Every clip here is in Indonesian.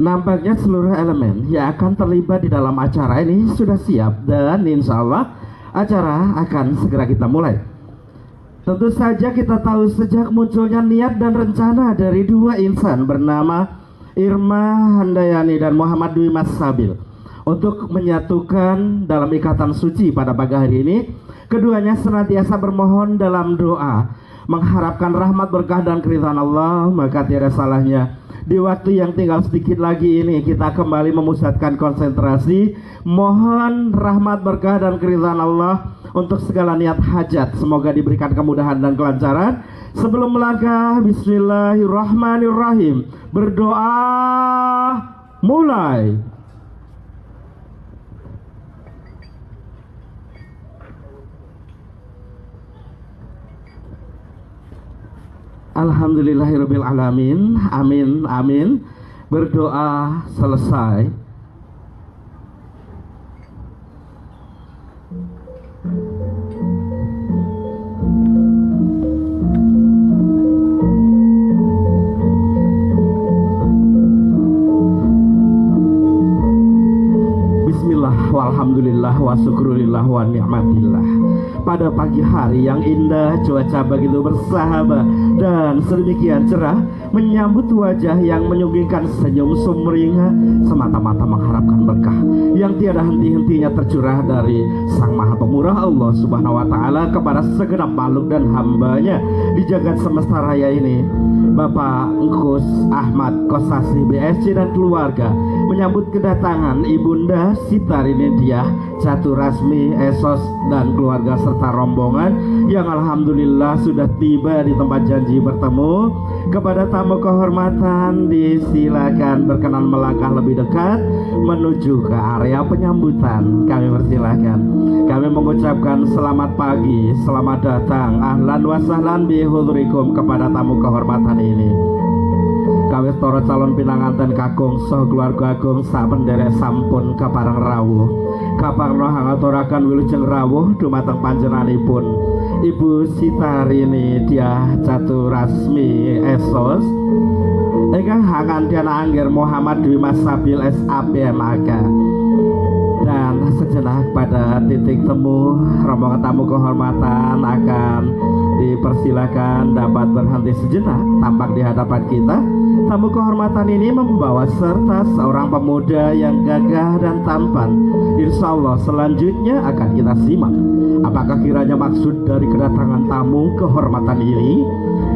Nampaknya seluruh elemen yang akan terlibat di dalam acara ini sudah siap dan insya Allah acara akan segera kita mulai. Tentu saja kita tahu sejak munculnya niat dan rencana dari dua insan bernama Irma Handayani dan Muhammad Dwi Mas Sabil untuk menyatukan dalam ikatan suci pada pagi hari ini, keduanya senantiasa bermohon dalam doa mengharapkan rahmat berkah dan keridhaan Allah. Maka tiada salahnya di waktu yang tinggal sedikit lagi ini kita kembali memusatkan konsentrasi, mohon rahmat berkah dan keridhaan Allah untuk segala niat hajat, semoga diberikan kemudahan dan kelancaran. Sebelum melangkah, bismillahirrahmanirrahim, berdoa mulai. Alhamdulillahirabbil alamin. Amin amin. Berdoa selesai. Bismillah walhamdulillah wa syukrulillah wa ni'matillah. Pada pagi hari yang indah, cuaca begitu bersahabat dan sedemikian cerah, menyambut wajah yang menyuguhkan senyum sumringah, semata-mata mengharapkan berkah yang tiada henti-hentinya tercurah dari Sang Maha Pemurah Allah Subhanahu wa Ta'ala kepada segenap makhluk dan hambanya di jagat semesta raya ini. Bapak Engkus Ahmad Kosasi BSC dan keluarga menyambut kedatangan Ibunda Sitarini Diah Catur Rasmi Esos dan keluarga serta rombongan yang alhamdulillah sudah tiba di tempat janji bertemu. Kepada tamu kehormatan disilakan berkenan melangkah lebih dekat menuju ke area penyambutan. Kami persilahkan. Kami mengucapkan selamat pagi, selamat datang, ahlan wa sahlan bihudrikum kepada tamu kehormatan ini. Kawis toro calon pinanganten kakung soh keluarga agung sapenderek sampun kaparang rawuh. Kapangno hangaturaken wilujeng rawuh dumateng panjenenganipun Ibu Sitarini Diah Caturasmi Esos ingkang Hangandiana Angger Muhammad Dwi Mas Sabil SAPMAK. Dan sejenak pada titik temu rombongan tamu kehormatan akan dipersilakan dapat berhenti sejenak tampak di hadapan kita. Tamu kehormatan ini membawa serta seorang pemuda yang gagah dan tampan. Insya Allah selanjutnya akan kita simak apakah kiranya maksud dari kedatangan tamu kehormatan ini.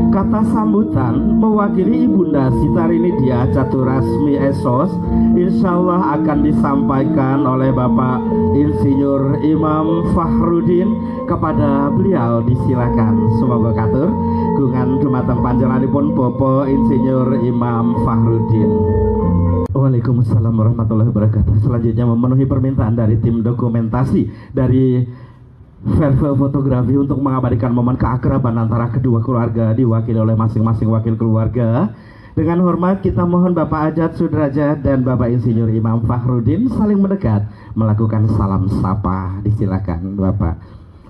Kata sambutan mewakili Ibunda Sitarini Diah Caturasmi Esos insya Allah akan disampaikan oleh Bapak Insinyur Imam Fahrudin. Kepada beliau disilakan. Semoga katur gungan dumateng panjenenganipun Bapak Insinyur Imam Fahrudin. Waalaikumsalam warahmatullahi wabarakatuh. Selanjutnya memenuhi permintaan dari tim dokumentasi dari Verve Fotografi untuk mengabadikan momen keakraban antara kedua keluarga diwakili oleh masing-masing wakil keluarga. Dengan hormat kita mohon Bapak Ajat Sudrajat dan Bapak Insinyur Imam Fahrudin saling mendekat melakukan salam sapa. Disilakan Bapak.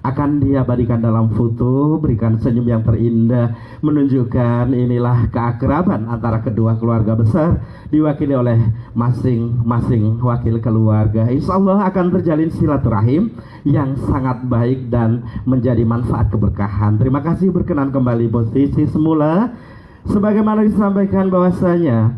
Akan diabadikan dalam foto, berikan senyum yang terindah menunjukkan inilah keakraban antara kedua keluarga besar diwakili oleh masing-masing wakil keluarga. Insya Allah akan terjalin silaturahim yang sangat baik dan menjadi manfaat keberkahan. Terima kasih, berkenan kembali posisi semula. Sebagaimana disampaikan bahwasanya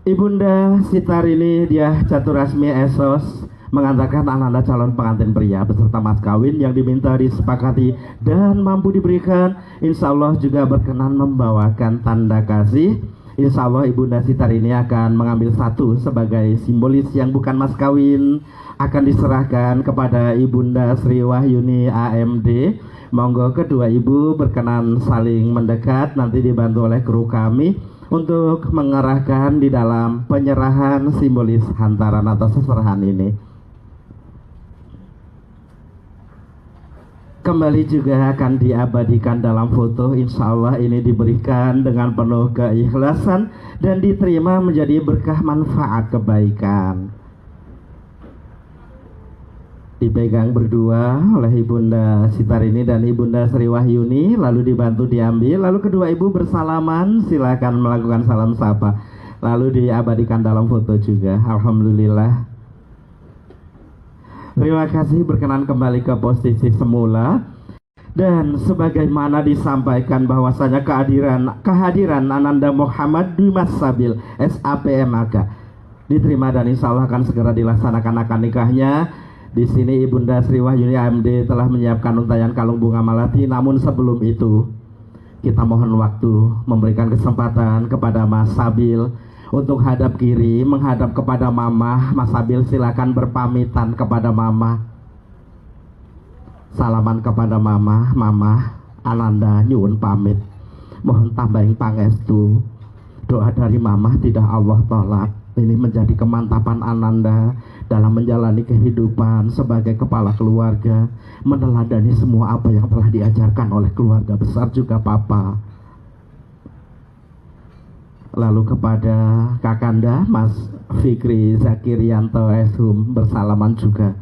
Ibunda Sitarini Diah Caturasmi Esos mengantarkan ananda calon pengantin pria beserta mas kawin yang diminta disepakati dan mampu diberikan. Insya Allah juga berkenan membawakan tanda kasih. Insya Allah Ibunda Sitarini akan mengambil satu sebagai simbolis yang bukan mas kawin, akan diserahkan kepada Ibunda Sri Wahyuni AMD. Monggo kedua ibu berkenan saling mendekat, nanti dibantu oleh kru kami untuk mengerahkan di dalam penyerahan simbolis hantaran atau seserahan ini. Kembali juga akan diabadikan dalam foto. Insya Allah ini diberikan dengan penuh keikhlasan dan diterima menjadi berkah manfaat kebaikan. Dipegang berdua oleh Ibunda Sitarini dan Ibunda Sri Wahyuni, lalu dibantu diambil, lalu kedua ibu bersalaman, silakan melakukan salam sapa, lalu diabadikan dalam foto juga. Alhamdulillah. Terima kasih, berkenan kembali ke posisi semula. Dan sebagaimana disampaikan bahwasanya kehadiran Ananda Muhammad Dwi Mas Sabil SAPMAK diterima dan insya Allah akan segera dilaksanakan akad nikahnya. Di sini Ibunda Sri Wahyuni AMD telah menyiapkan untayan kalung bunga malati. Namun sebelum itu kita mohon waktu, memberikan kesempatan kepada Mas Sabil untuk hadap kiri menghadap kepada Mama. Mas Sabil silakan berpamitan kepada Mama, salaman kepada Mama. Mama Ananda nyuwun pamit, mohon tambahin pangestu. Doa dari Mama tidak Allah tolak. Ini menjadi kemantapan Ananda dalam menjalani kehidupan sebagai kepala keluarga, meneladani semua apa yang telah diajarkan oleh keluarga besar juga Papa. Lalu kepada Kakanda Mas Fikri Zakirianto Eshum bersalaman juga.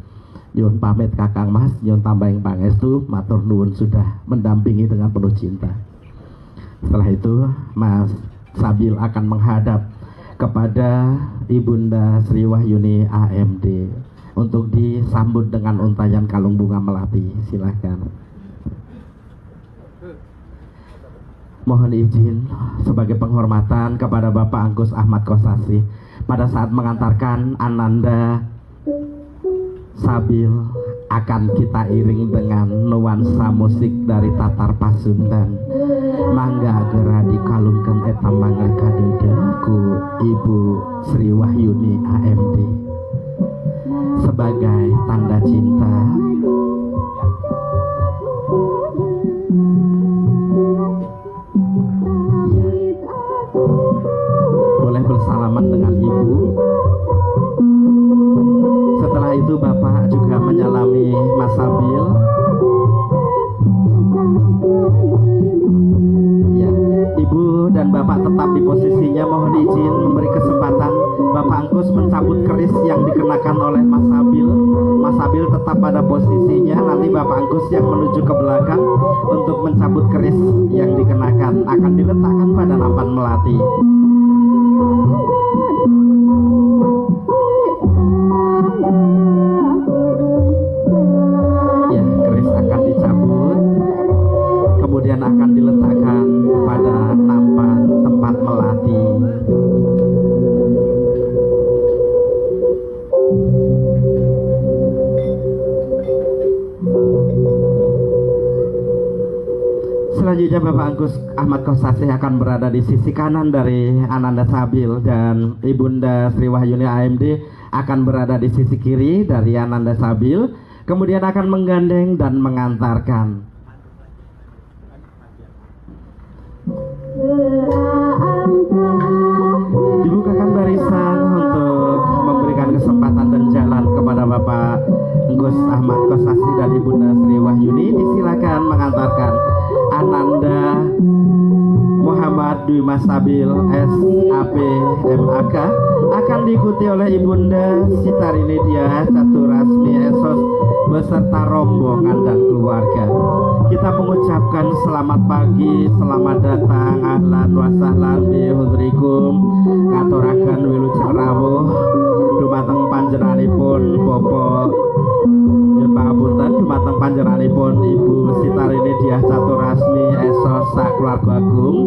Nyun pamit Kakang Mas, nyun tambahin pangestu, matur nuwun sudah mendampingi dengan penuh cinta. Setelah itu Mas Sabil akan menghadap kepada Ibunda Sri Wahyuni AMD untuk disambut dengan untayan kalung bunga melati. Silahkan. Mohon izin sebagai penghormatan kepada Bapak Angkus Ahmad Kosasi pada saat mengantarkan Ananda Sabil akan kita iring dengan nuansa musik dari Tatar Pasundan. Mangga gera dikalungkan eta mangga kadede ku Ibu Sri Wahyuni AMD sebagai tanda cinta. Ya. Boleh bersalaman dengan Ibu. Setelah itu Bapak juga menyalami Mas Sabil. Ya, Ibu dan Bapak tetap di posisinya. Mohon izin memberi kesempatan Bapak Angkus mencabut keris yang dikenakan oleh Mas Sabil. Mas Sabil tetap pada posisinya. Nanti Bapak Angkus yang menuju ke belakang untuk mencabut keris yang dikenakan, akan diletakkan pada nampan melati. Ya, keris akan dicabut, kemudian akan diletakkan pada nampan tempat melati. Selanjutnya Bapak Angkus Ahmad Kosasih akan berada di sisi kanan dari Ananda Sabil, dan Ibunda Sri Wahyuni AMD akan berada di sisi kiri dari Ananda Sabil, kemudian akan menggandeng dan mengantarkan. Dibukakan barisan untuk memberikan kesempatan dan jalan kepada Bapak Angkus Ahmad Kosasih dan Ibunda Sri Wahyuni. Disilakan mengantarkan Ananda Muhammad Dwi Mas Sabil SAP MAK, akan diikuti oleh Ibunda Sitarini Dia Caturasmi Esos beserta rombongan dan keluarga. Kita mengucapkan selamat pagi, selamat datang, ahlan wa sahlan bi hudrikum, ngaturaken wilujeng rawuh dumateng panjenenganipun Bapak Pangapunten, dumateng panjenenganipun Ibu Sitarini Diah Caturasmi Esos sakeluarga agung,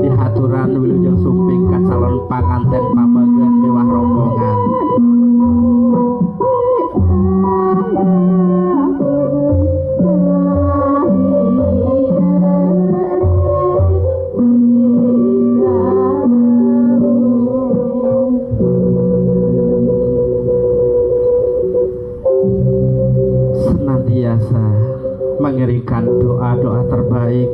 dihaturan wilujeng sumping kacalon panganten pabagan mewah rombongan. Senantiasa mengirimkan doa-doa terbaik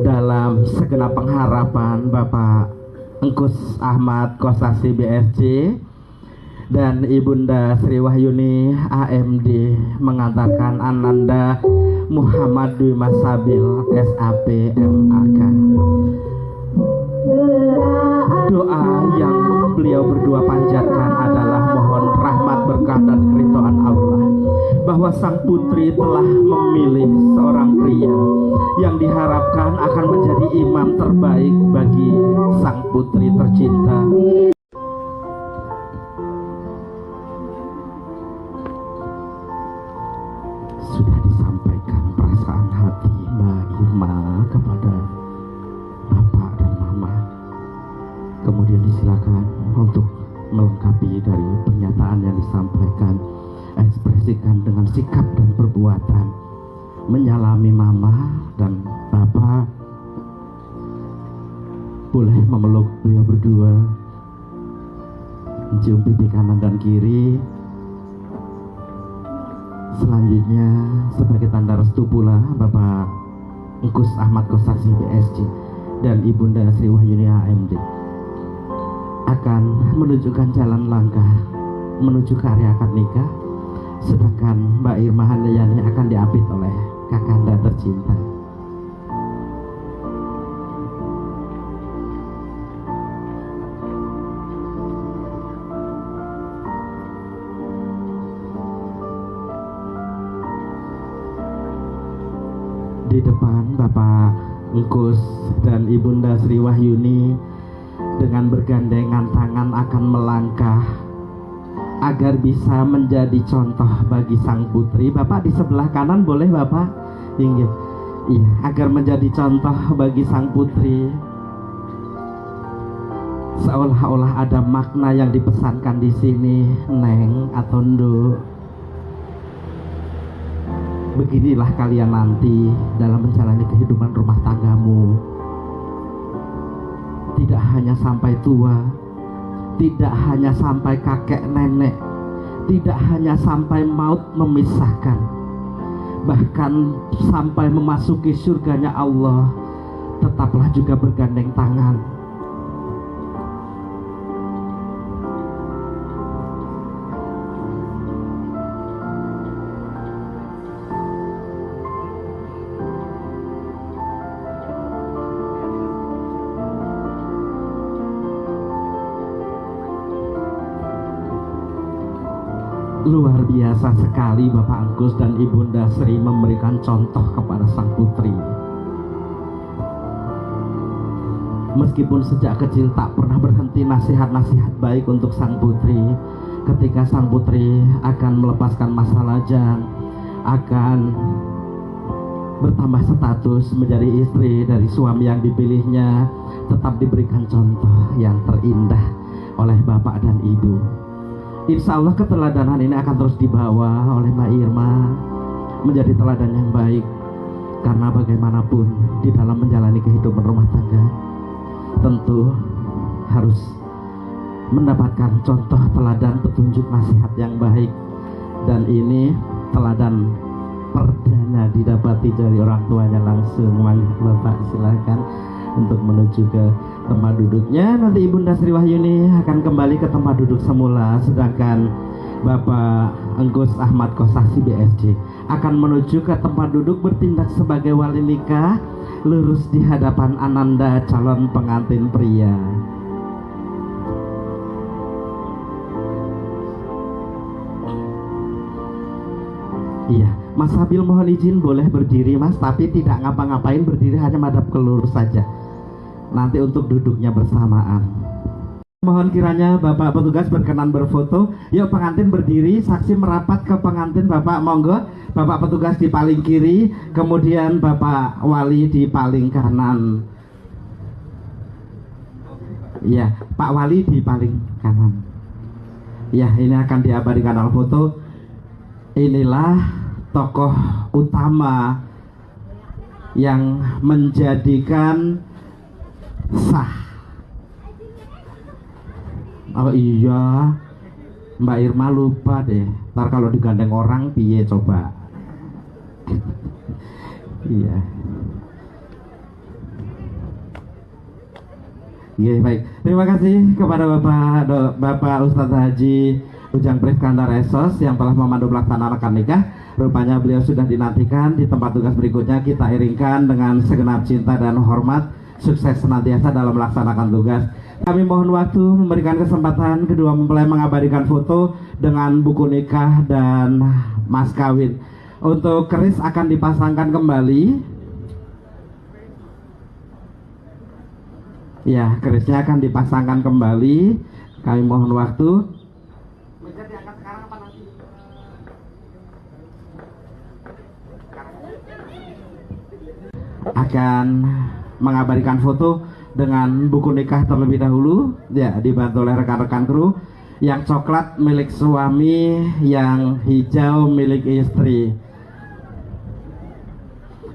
dalam segenap pengharapan Bapak Angkus Ahmad Kosasih BSC dan Ibunda Sri Wahyuni AMD mengantarkan Ananda Muhammad Dwi Mas Sabil SAP MAK. Doa yang beliau berdua panjatkan adalah mohon rahmat, berkah dan keridhaan Allah, bahwa sang putri telah memilih seorang pria yang diharapkan akan menjadi imam terbaik bagi sang putri tercinta. Sudah disampaikan perasaan hati Mbak Irma kepada Bapak dan Mama. Kemudian disilakan untuk melengkapi dari pernyataan yang disampaikan, ekspresikan dengan sikap dan perbuatan, menyalami Mama dan Bapak. Boleh memeluk beliau berdua, mencium pipi kanan dan kiri. Selanjutnya sebagai tanda restu pula Bapak Angkus Ahmad Kosasih BSC dan Ibunda Sri Wahyuni AMD akan menunjukkan jalan langkah menuju ke area akad nikah, sedangkan Mbak Irma Handayani akan diapit oleh kakanda tercinta. Di depan Bapak Angkus dan Ibunda Sri Wahyuni dengan bergandengan tangan akan melangkah agar bisa menjadi contoh bagi sang putri. Bapak di sebelah kanan boleh Bapak? Iya, agar menjadi contoh bagi sang putri. Seolah-olah ada makna yang dipesankan di sini, Neng atau Nduk. Beginilah kalian nanti dalam menjalani kehidupan rumah tanggamu. Tidak hanya sampai tua, tidak hanya sampai kakek nenek, tidak hanya sampai maut memisahkan, bahkan sampai memasuki surganya Allah, tetaplah juga bergandeng tangan. Luar biasa sekali Bapak Angkus dan Ibunda Sri memberikan contoh kepada sang putri. Meskipun sejak kecil tak pernah berhenti nasihat-nasihat baik untuk sang putri. Ketika sang putri akan melepaskan masa lajang, akan bertambah status menjadi istri dari suami yang dipilihnya, tetap diberikan contoh yang terindah oleh bapak dan ibu. Insya Allah keteladanan ini akan terus dibawa oleh Mbak Irma menjadi teladan yang baik. Karena bagaimanapun di dalam menjalani kehidupan rumah tangga tentu harus mendapatkan contoh teladan, petunjuk, nasihat yang baik. Dan ini teladan perdana didapati dari orang tuanya langsung. Bapak silahkan untuk menuju ke tempat duduknya. Nanti Ibunda Sri Wahyuni akan kembali ke tempat duduk semula, sedangkan Bapak Engkus Ahmad Kosasi BSD akan menuju ke tempat duduk bertindak sebagai wali nikah, lurus di hadapan Ananda calon pengantin pria. Iya, Mas Habil mohon izin boleh berdiri Mas, tapi tidak ngapa-ngapain, berdiri hanya madhab ke lurus saja. Nanti untuk duduknya bersamaan. Mohon kiranya Bapak petugas berkenan berfoto. Yuk pengantin berdiri, saksi merapat ke pengantin. Bapak monggo, Bapak petugas di paling kiri, kemudian Bapak wali di paling kanan. Iya, Pak wali di paling kanan. Ya, ini akan diabadikan dalam foto. Inilah tokoh utama yang menjadikan sah. Oh iya, Mbak Irma lupa deh. Ntar kalau digandeng orang piye coba. Iya. Iya baik. Terima kasih kepada Bapak Ustadz Haji Ujang Priskandar Esos yang telah memandu pelaksanaan akad nikah. Rupanya beliau sudah dinantikan di tempat tugas berikutnya. Kita iringkan dengan segenap cinta dan hormat. Sukses senantiasa dalam melaksanakan tugas. Kami mohon waktu memberikan kesempatan kedua mempelai mengabadikan foto dengan buku nikah dan mas kawin. Untuk keris akan dipasangkan kembali. Ya, kerisnya akan dipasangkan kembali. Kami mohon waktu. Akan mengabadikan foto dengan buku nikah terlebih dahulu, ya, dibantu oleh rekan-rekan kru. Yang coklat milik suami, yang hijau milik istri.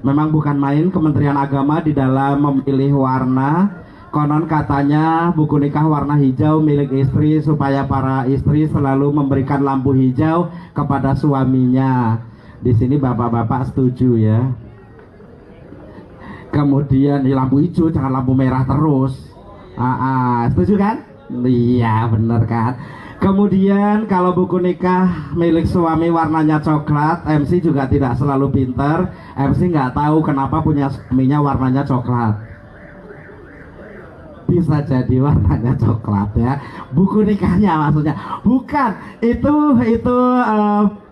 Memang bukan main Kementerian Agama di dalam memilih warna. Konon katanya buku nikah warna hijau milik istri supaya para istri selalu memberikan lampu hijau kepada suaminya. Di sini bapak-bapak setuju ya. Kemudian lampu hijau, jangan lampu merah terus. Setuju kan? Iya bener kan. Kemudian kalau buku nikah milik suami warnanya coklat, MC juga tidak selalu pinter. MC nggak tahu kenapa punya suaminya warnanya coklat. Bisa jadi warnanya coklat ya. Buku nikahnya maksudnya. Bukan, itu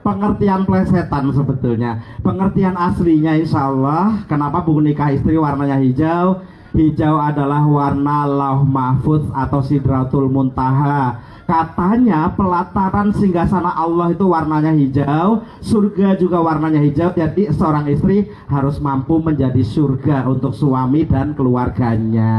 pengertian plesetan sebetulnya. Pengertian aslinya insya Allah. Kenapa buku nikah istri warnanya hijau? Hijau adalah warna Lauh Mahfuz atau Sidratul Muntaha. Katanya pelataran singgasana Allah itu warnanya hijau, surga juga warnanya hijau. Jadi seorang istri harus mampu menjadi surga untuk suami dan keluarganya.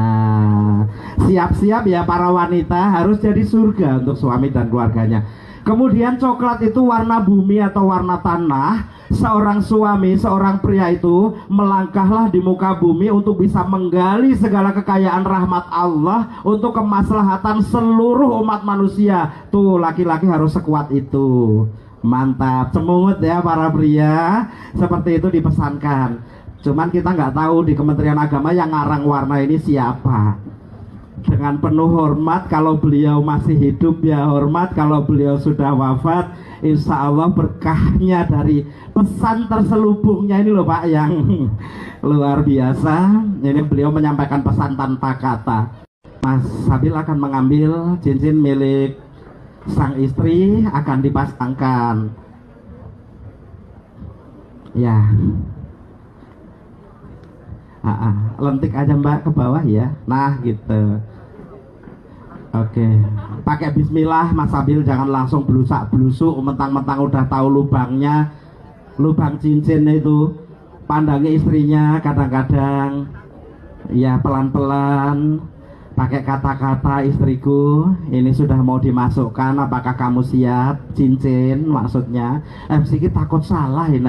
Siap-siap ya para wanita, harus jadi surga untuk suami dan keluarganya. Kemudian coklat itu warna bumi atau warna tanah. Seorang suami, seorang pria itu melangkahlah di muka bumi untuk bisa menggali segala kekayaan rahmat Allah untuk kemaslahatan seluruh umat manusia. Tuh laki-laki harus sekuat itu. Mantap, cemungut ya para pria. Seperti itu dipesankan. Cuman kita nggak tahu di Kementerian Agama yang ngarang warna ini siapa. Dengan penuh hormat, kalau beliau masih hidup ya hormat, kalau beliau sudah wafat insya Allah berkahnya dari pesan terselubungnya ini loh Pak yang luar biasa. Ini beliau menyampaikan pesan tanpa kata. Mas Sabil akan mengambil cincin milik sang istri akan dipasangkan. Ya, lentik aja mbak ke bawah ya. Nah gitu. Oke, pakai bismillah Mas Sabil, jangan langsung blusak-blusuk mentang-mentang udah tahu lubangnya, lubang cincin itu. Pandangi istrinya kadang-kadang ya pelan-pelan, pakai kata-kata, istriku ini sudah mau dimasukkan, apakah kamu siap? Cincin maksudnya. MC kita takut salah ya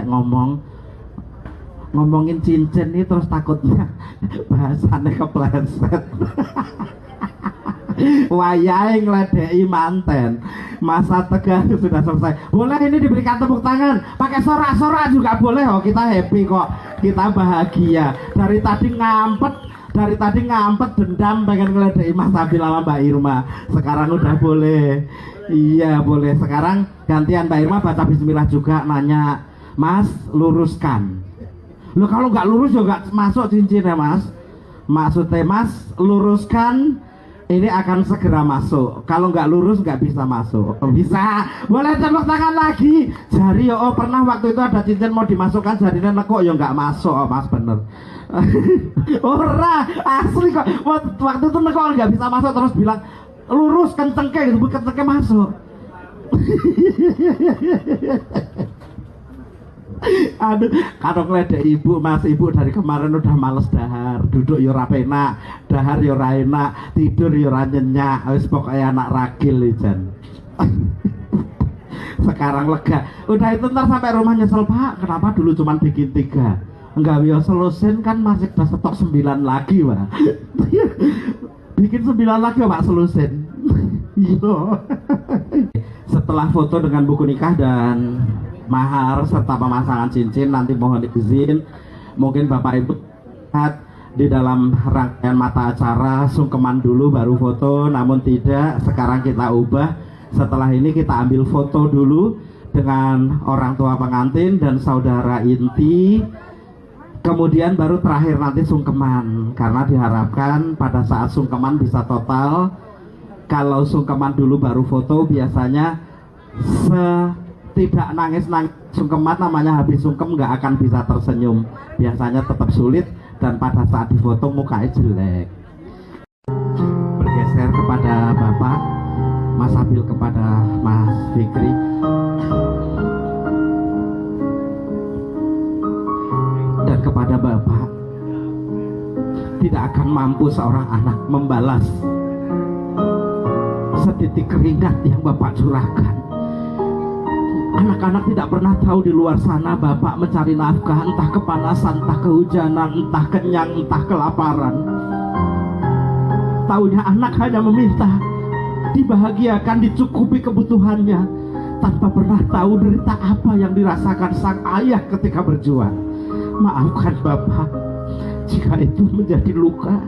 ngomongin cincin ini, terus takutnya bahasannya kepleset. Wayai ngeledeki manten, masa tegang sudah selesai. Boleh ini diberikan tepuk tangan, pakai sorak-sorak juga boleh. Oh kita happy kok, kita bahagia. Dari tadi ngampet dendam pengen ngeledeki Mas Sabil sama Mbak Irma, sekarang udah boleh. Iya boleh. Sekarang gantian Mbak Irma baca bismillah juga, nanya Mas luruskan. Loh kalau nggak lurus juga masuk cincinnya Mas. Maksudnya Mas luruskan, ini akan segera masuk. Kalau nggak lurus nggak bisa masuk. Bisa, boleh tepuk tangan lagi. Jari oh pernah waktu itu ada cincin mau dimasukkan, jarinya nekuk ya nggak masuk. Oh Mas bener. Ora asli kok. Waktu itu nekuk nggak bisa masuk, terus bilang lurus kencengke gitu, kencengke masuk. Aduh, karo ngledek ibu Mas, ibu dari kemarin udah males dahar, duduk yo ora penak, dahar yo ora enak, tidur yo ora nyenyak, wis pokoke anak ragil ijan. Sekarang lega. Udah itu ntar sampai rumah nyesel, Pak, kenapa dulu cuman bikin 3? Enggak yo selusin kan masih udah stok 9 lagi, Pak. Bikin 9 lagi Pak selusin. Yo. Setelah foto dengan buku nikah dan mahar serta pemasangan cincin, nanti mohon izin mungkin Bapak Ibu lihat di dalam rangkaian mata acara sungkeman dulu baru foto, namun tidak, sekarang kita ubah. Setelah ini kita ambil foto dulu dengan orang tua pengantin dan saudara inti, kemudian baru terakhir nanti sungkeman, karena diharapkan pada saat sungkeman bisa total. Kalau sungkeman dulu baru foto biasanya tidak nangis-nangis sungkeman, namanya habis sungkem nggak akan bisa tersenyum, biasanya tetap sulit dan pada saat difoto mukanya jelek. Bergeser kepada Bapak Mas Sabil, kepada Mas Fikri. Dan kepada Bapak, tidak akan mampu seorang anak membalas setitik keringat yang Bapak curahkan. Anak-anak tidak pernah tahu di luar sana Bapak mencari nafkah, entah kepanasan, entah kehujanan, entah kenyang, entah kelaparan. Taunya anak hanya meminta dibahagiakan, dicukupi kebutuhannya, tanpa pernah tahu derita apa yang dirasakan sang ayah ketika berjuang. Maafkan Bapak jika itu menjadi luka.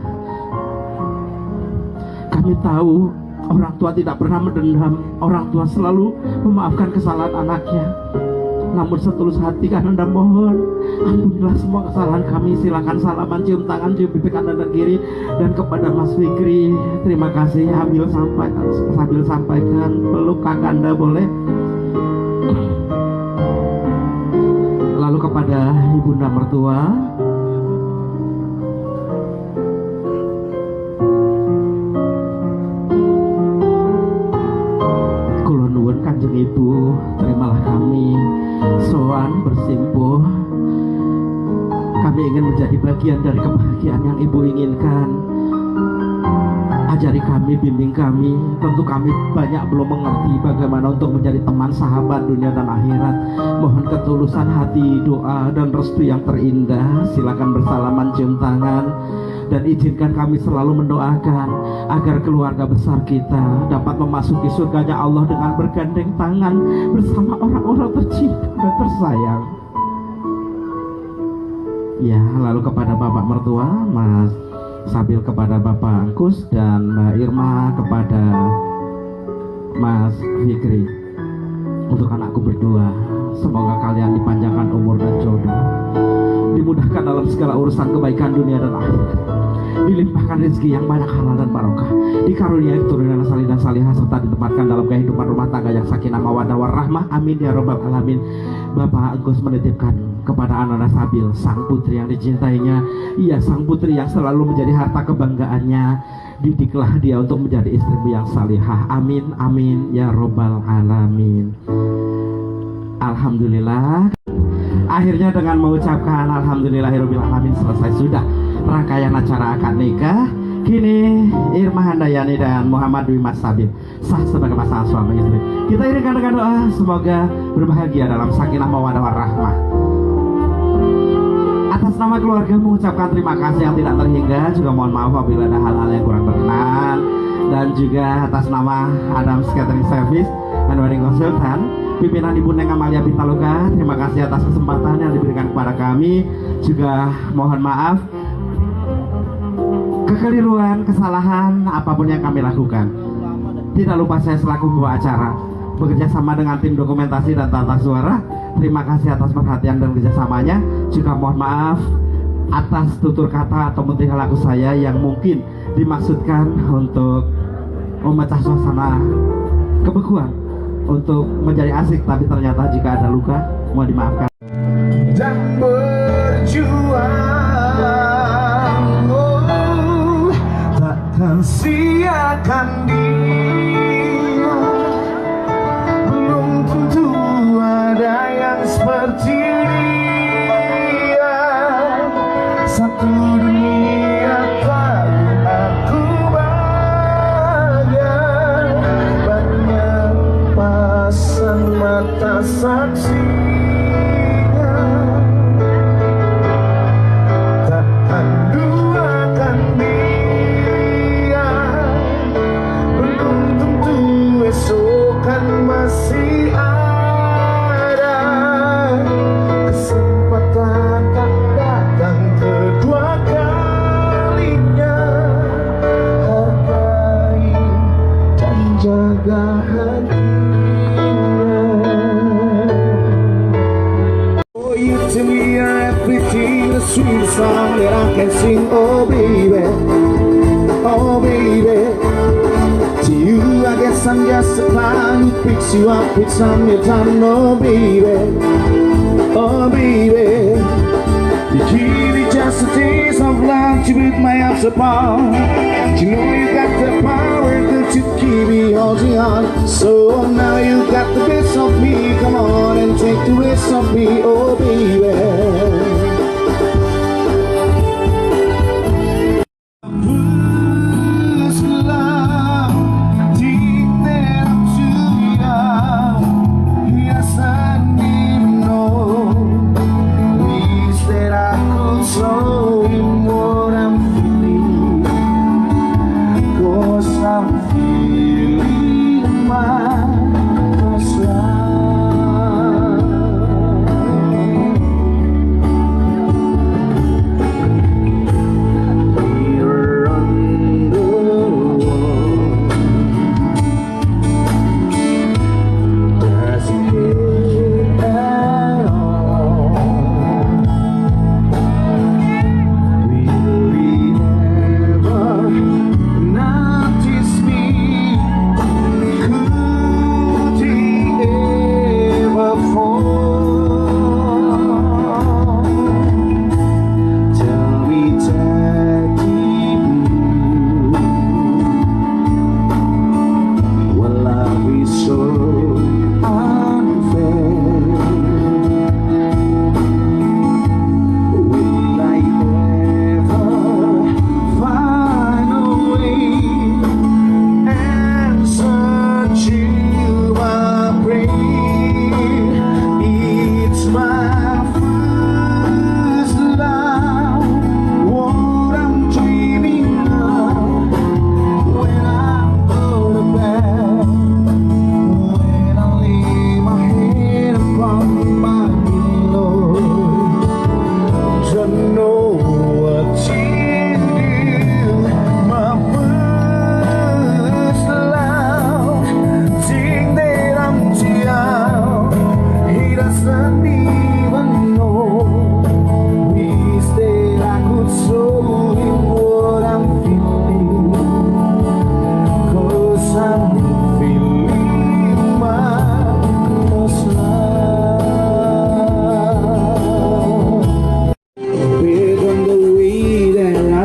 Kami tahu orang tua tidak pernah mendendam, orang tua selalu memaafkan kesalahan anaknya. Namun setulus hati Anda mohon, ampunilah semua kesalahan kami. Silakan salaman, cium tangan, cium pipi kanan dan kiri. Dan kepada Mas Fikri, terima kasih. Sambil sampaikan peluk Kakanda boleh. Lalu kepada Ibunda mertua, Kanjeng Ibu, terimalah kami sowan bersimpuh. Kami ingin menjadi bagian dari kebahagiaan yang Ibu inginkan. Ajari kami, bimbing kami. Tentu kami banyak belum mengerti bagaimana untuk menjadi teman sahabat dunia dan akhirat. Mohon ketulusan hati, doa dan restu yang terindah. Silakan bersalaman, cium tangan. Dan izinkan kami selalu mendoakan agar keluarga besar kita dapat memasuki surganya Allah dengan bergandeng tangan bersama orang-orang tercinta dan tersayang. Ya, lalu kepada Bapak mertua Mas Sabil, kepada Bapak Angkus, dan Mbak Irma kepada Mas Fikri. Untuk anakku berdua, semoga kalian dipanjangkan umur dan jodoh, dimudahkan dalam segala urusan kebaikan dunia dan akhirat, dilimpahkan rezeki yang banyak, halal dan barokah, dikaruniai keturunan salih dan salihah, serta ditempatkan dalam kehidupan rumah tangga yang sakinah mawaddah warahmah. Amin ya robbal alamin. Bapak Agus menitipkan kepada Ananda Sabil, sang putri yang dicintainya, ia sang putri yang selalu menjadi harta kebanggaannya. Didiklah dia untuk menjadi istrimu yang salihah. Amin amin ya robbal alamin. Alhamdulillah. Akhirnya dengan mengucapkan alhamdulillahirabbil alamin, selesai sudah rangkaian acara akad nikah. Kini Irma Handayani dan Muhammad Dwi Mas Sabil sah sebagai pasangan suami istri. Kita iringan dengan doa semoga berbahagia dalam sakinah mawaddah warahmah. Atas nama keluarga mengucapkan terima kasih yang tidak terhingga, juga mohon maaf apabila ada hal-hal yang kurang berkenan. Dan juga atas nama Adams Catering Service dan Wedding Consultant, pimpinan Ibu Neng Amalia Pitaloka, terima kasih atas kesempatan yang diberikan kepada kami. Juga mohon maaf kekeliruan, kesalahan apapun yang kami lakukan. Tidak lupa saya selaku pembawa acara bekerja sama dengan tim dokumentasi dan tata suara. Terima kasih atas perhatian dan kerjasamanya. Juga mohon maaf atas tutur kata atau tingkah laku saya yang mungkin dimaksudkan untuk memecah suasana kebekuan, untuk menjadi asik, tapi ternyata jika ada luka mohon dimaafkan. Dan berjuang, oh, takkan siakan dia. Belum tentu ada yang seperti dia. Satu dunia tahu aku bahagia. Banyak pasang mata saksi. Masih ada kesempatan, tak datang kedua kalinya. Hargai dan jaga hatinya. Oh, you to me are everything, the sweet song that I can sing. Oh baby, oh baby. To you, I guess I'm just a clown who picks you up with some your time. Oh baby, oh baby. You give me just a taste of love to with my arms upon. You know you got the power to keep me holding on. So now you got the best of me. Come on and take the rest of me. Oh baby.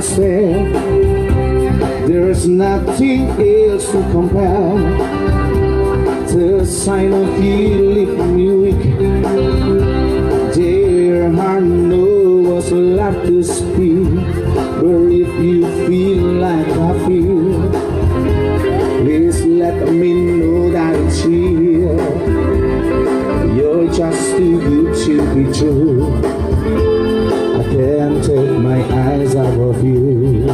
said, there's nothing else to compare. The sign of you leave me weak. There are no words left to speak. But if you feel like I feel, please let me know that it's real. You're just too good to be true. I can't take my eyes off of you.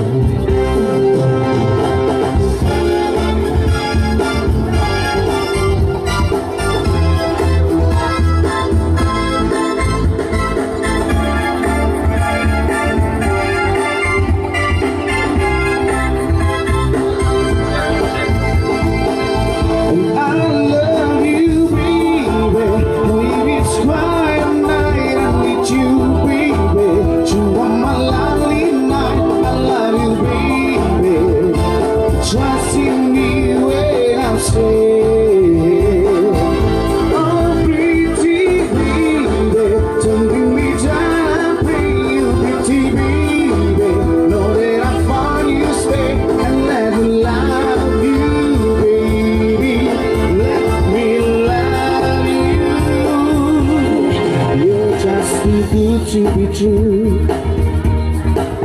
To be true,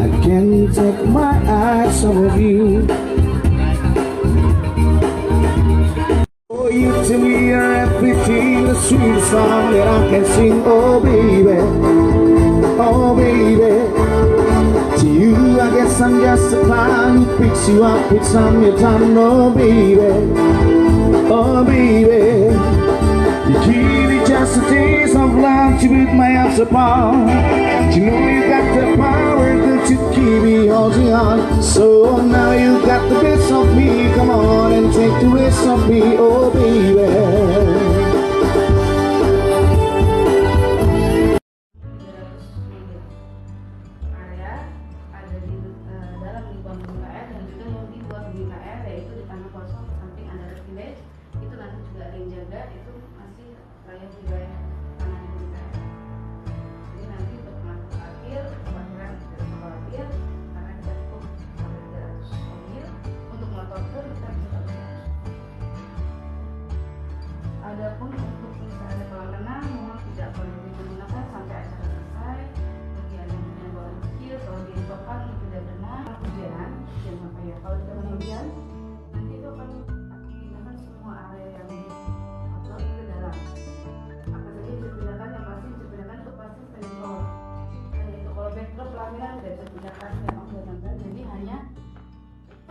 I can't take my eyes off of you. Oh, you to me are everything, the sweet song that I can sing. Oh baby, oh baby. To you I guess I'm just a clown who picks you up with some your time. Oh baby, oh baby. You give me just a taste of love to put my arms upon. You know you got the power to keep me holding on. So now you got the best of me. Come on and take the rest of me, oh baby. Wilayah tanah kita. Jadi nanti untuk masuk akhir kebakaran tidak khawatir karena kita cukup sampai 300 mobil. Untuk motor pun kita bisa adapun untuk misalnya kolam renang mohon tidak boleh digunakan sampai acara selesai. Bagi ada yang punya kolam kecil kalau diinfokan tidak benar hujan sampai ya. Kalau tidak hujan nanti itu akan dipindahkan semua area yang atau ke dalam. Backdrop pelaminan tidak bisa pindahkan memang benar-benar, jadi hanya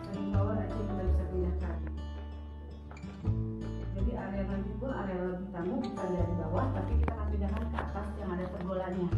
standing tower aja yang kita bisa pindahkan. Jadi area nanti pun area lebih tamu bukan dari bawah, tapi kita akan pindahkan ke atas yang ada pergolannya.